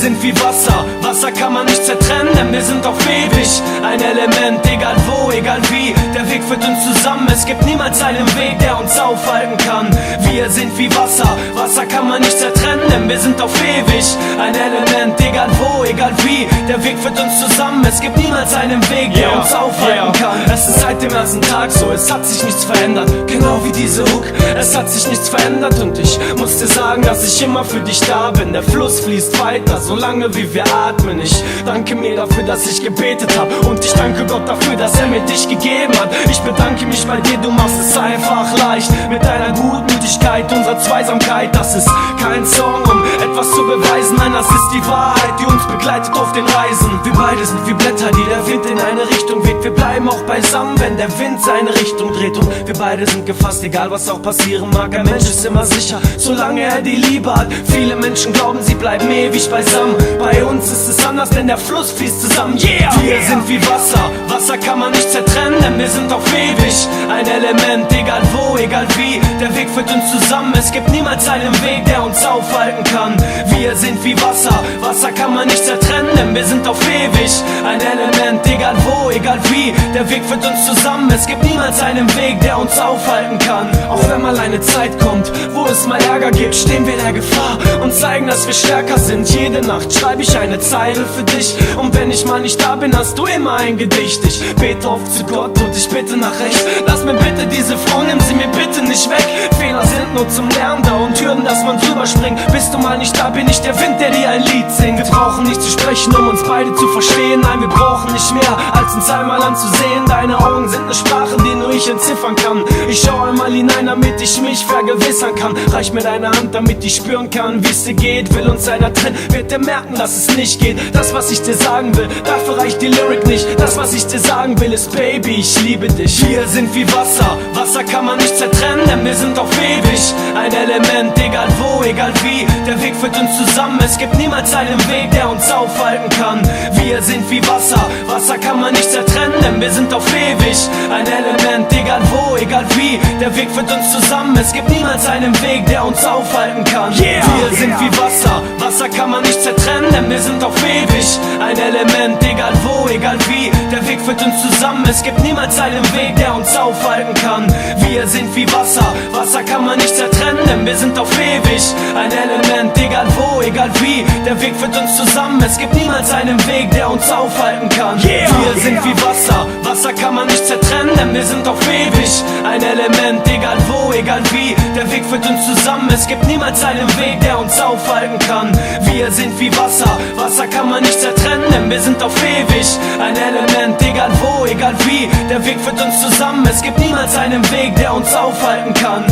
sind wie Wasser, Wasser kann man nicht zertrennen, denn wir sind auf ewig ein Element, egal wo, egal wie, der Weg führt uns zusammen, es gibt niemals einen Weg, der uns aufhalten kann. Wir sind wie Wasser, Wasser kann man nicht zertrennen, denn wir sind auf ewig ein Element, egal wo, egal wie, der Weg führt uns zusammen, es gibt niemals einen Weg, der uns aufhalten kann. Es ist seit dem ersten Tag so, es hat sich nichts verändert, genau wie diese Hook, es hat sich nichts verändert und ich muss dir sagen, dass ich immer für dich da bin. Der Fluss fließt weiter, solange wie wir atmen. Ich danke mir dafür, dass ich gebetet hab und ich danke Gott dafür, dass er mir dich gegeben hat. Ich bedanke mich bei dir, du machst es einfach leicht mit deiner Gutmütigkeit, unserer Zweisamkeit. Das ist kein Song, um etwas zu beweisen, nein, das ist die Wahrheit, die uns begleitet auf den Reisen. Wir beide sind wie Blätter, die der Wind in eine Richtung weht. Wir bleiben auch beisammen, wenn der Wind seine Richtung dreht. Und wir beide sind gefasst, egal was auch passieren mag. Ein Mensch ist immer sicher, solange er die Liebe hat. Viele Menschen glauben, sie bleiben ewig beisammen. Bei uns ist es anders, denn der Fluss fließt zusammen. Wir sind wie Wasser, Wasser kann man nicht zertrennen, denn wir sind auf ewig ein Element, egal wo, egal wie, der Weg führt uns zusammen, es gibt niemals einen Weg, der uns aufhalten kann. Wir sind wie Wasser, Wasser kann man nicht zertrennen, denn wir sind auf ewig ein Element, egal wo, egal wie, der Weg führt uns zusammen, es gibt niemals einen Weg, der uns aufhalten kann. Auch wenn mal eine Zeit kommt, wo es mal Ärger gibt, stehen wir der Gefahr und zeigen, dass wir stärker sind. Jede Nacht schreibe ich eine Zeile für dich und wenn ich mal nicht da bin, hast du immer ein Gedicht. Ich bete oft zu Gott und ich bitte nach Recht. Lass mir bitte diese Frau, nimm sie mir bitte nicht weg. Fehler sind nur zum Lernen da und Hürden, dass man drüber springt. Bist du mal nicht da, bin ich der Wind, der dir ein Lied singt. Wir brauchen nicht zu sprechen, um uns beide zu verstehen. Nein, wir brauchen nicht mehr, als uns einmal anzusehen. Deine Augen sind eine Sprache, die nur ich entziffern kann. Ich schau einmal hinein, damit ich mich vergewissern kann. Reich mir deine Hand, damit ich spüren kann, wie es dir geht. Will uns einer trennen, wird er merken, dass es nicht geht. Das, was ich dir sagen will, dafür reicht die Lyric nicht. Das, was ich dir sagen will, ist Baby, ich liebe dich. Wir sind wie Wasser, Wasser kann man nicht zertrennen, denn wir sind auf ewig ein Element, egal wo, egal wie, der Weg führt uns zusammen, es gibt niemals einen Weg, der uns aufhalten kann. Wir sind wie Wasser, Wasser kann man nicht zertrennen, denn wir sind auf ewig ein Element, egal wo, egal wie, der Weg führt uns zusammen, es gibt niemals einen Weg, der uns aufhalten kann. Wir sind wie Wasser, Wasser kann man nicht zertrennen, denn wir sind auf ewig ein Element, egal wo, egal wie, der Weg führt uns zusammen, es gibt niemals einen Weg, der uns aufhalten kann. Wir sind wie Wasser, Wasser kann man nicht zertrennen, denn wir sind auf ewig ein Element, egal wo, egal wie, der Weg führt uns zusammen, es gibt niemals einen Weg, der uns aufhalten kann. Wir sind wie Wasser, Wasser kann man nicht zertrennen, denn wir sind auf ewig ein Element, egal wo, egal wie, der Weg führt uns zusammen, es gibt niemals einen Weg, der uns aufhalten kann. Wir sind wie Wasser, Wasser kann man nicht zertrennen, denn wir sind auf ewig ein Element, egal wo, egal wie, der Weg führt uns zusammen, es gibt niemals einen Weg, der uns aufhalten kann.